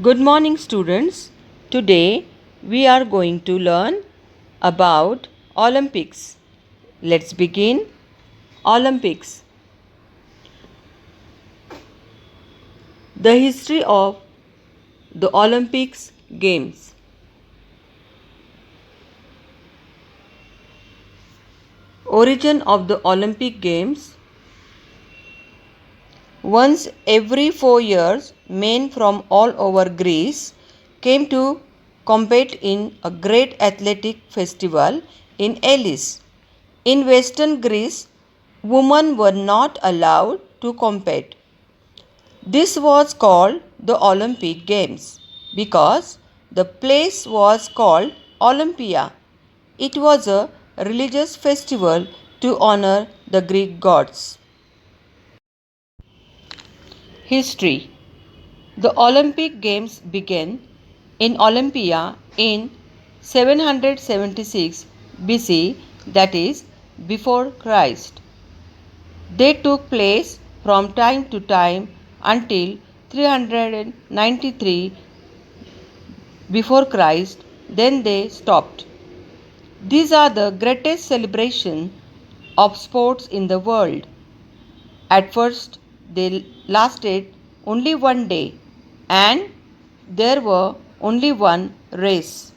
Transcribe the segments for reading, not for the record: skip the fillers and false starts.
Good morning, students. Today we are going to learn about Olympics. Let's begin. Olympics. The history of the Olympics Games. Origin of the Olympic Games. Once every 4 years, men from all over Greece came to compete in a great athletic festival in Elis. In western Greece, women were not allowed to compete. This was called the Olympic Games because the place was called Olympia. It was a religious festival to honor the Greek gods. History. The Olympic Games began in Olympia in 776 BC, that is, before Christ. They took place from time to time until 393 before Christ, then they stopped. These are the greatest celebration of sports in the world. At first, they lasted only one day and there were only one race.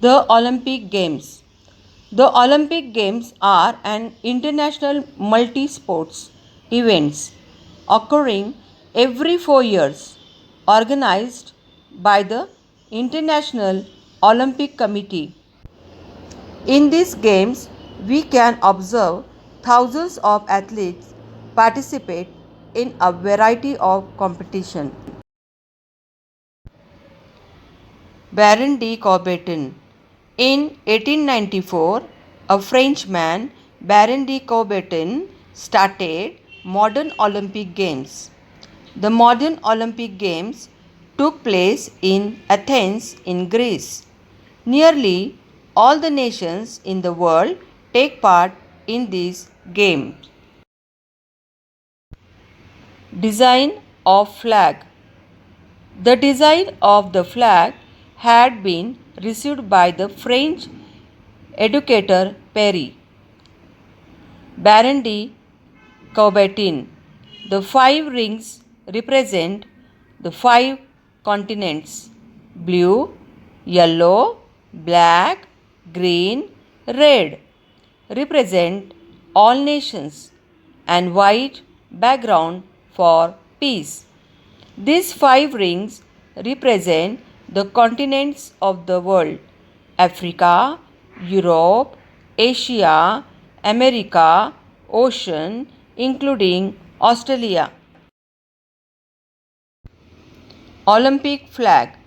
The Olympic Games. The Olympic Games are an international multi-sports events occurring every 4 years, organized by the International Olympic Committee. In these games, we can observe thousands of athletes participate in a variety of competition. Baron de Coubertin. In 1894, a Frenchman, Baron de Coubertin, started modern Olympic Games. The modern Olympic Games took place in Athens in Greece. Nearly all the nations in the world take part in these games. Design of flag. The design of the flag had been received by the French educator Paris. Baron de Coubertin. The 5 rings represent the 5 continents: blue, yellow, black, green, red represent all nations, and white background for peace. These 5 rings represent the continents of the world: Africa, Europe, Asia, America, Ocean, including Australia. Olympic flag.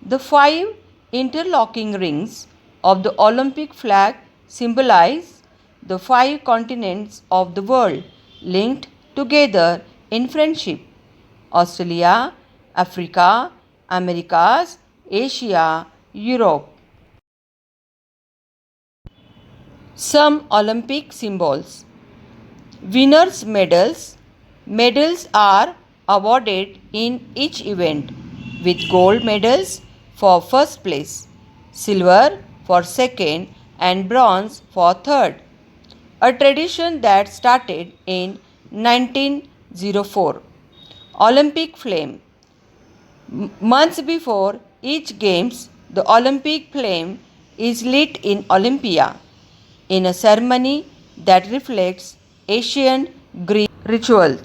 The 5 interlocking rings of the Olympic flag symbolize the 5 continents of the world linked together in friendship: Australia, Africa, Americas, Asia, Europe. Some Olympic symbols. Winners' medals. Medals are awarded in each event, with gold medals for first place, silver for second, and bronze for third. A tradition that started in 1904. Olympic flame. Months before each games, the Olympic flame is lit in Olympia in a ceremony that reflects ancient Greek rituals.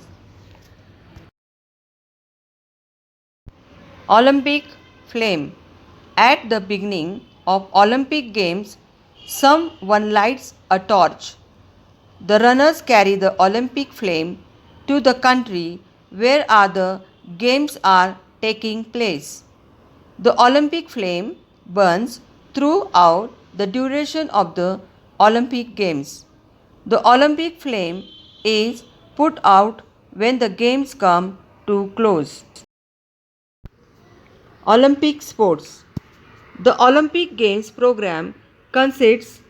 Olympic flame. At the beginning of Olympic Games, someone lights a torch. The runners carry the Olympic flame to the country where the games are taking place. The Olympic flame burns throughout the duration of the Olympic Games. The Olympic flame is put out when the games come to close. Olympic sports. The Olympic Games program consists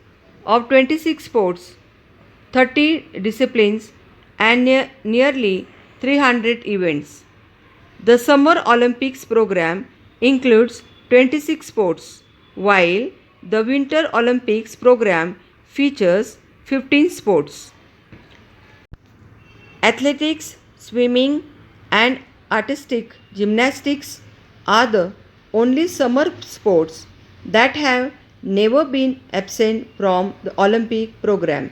of 26 sports, 30 disciplines, and nearly 300 events. The Summer Olympics program includes 26 sports, while the Winter Olympics program features 15 sports. Athletics, swimming, and artistic gymnastics are the only summer sports that have never been absent from the Olympic program.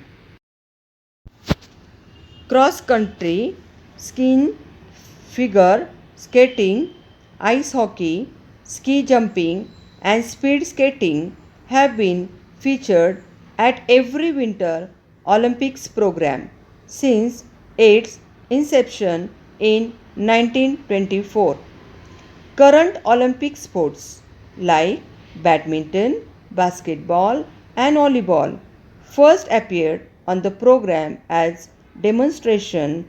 Cross country, skiing, figure skating, ice hockey, ski jumping, and speed skating have been featured at every Winter Olympics program since its inception in 1924. Current Olympic sports like badminton, basketball, and volleyball first appeared on the program as demonstration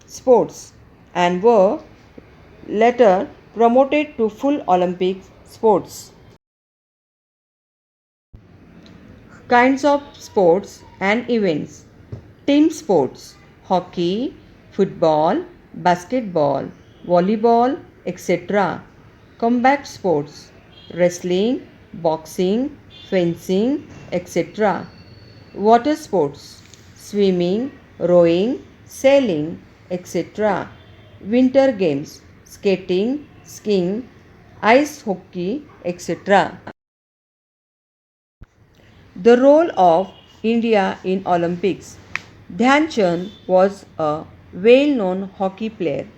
sports and were later promoted to full Olympic sports. Kinds of sports and events: team sports, hockey, football, basketball, volleyball, etc. Combat sports, wrestling, boxing, fencing, etc. Water sports, swimming, rowing, sailing, etc. Winter games, skating, skiing, ice hockey, etc. The role of India in Olympics. Dhyan Chand was a well-known hockey player.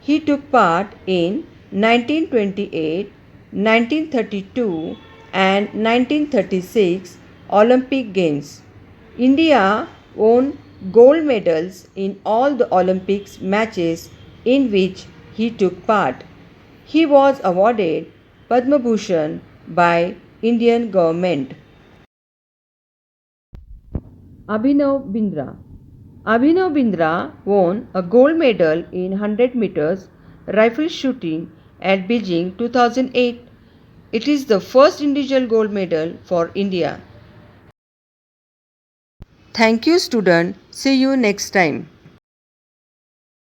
He took part in 1928, 1932 and 1936 Olympic Games. India won gold medals in all the Olympics matches in which he took part. He was awarded Padma Bhushan by Indian government. Abhinav Bindra. Abhinav Bindra won a gold medal in 100 meters rifle shooting at Beijing 2008. It is the first individual gold medal for India. Thank you, student. See you next time.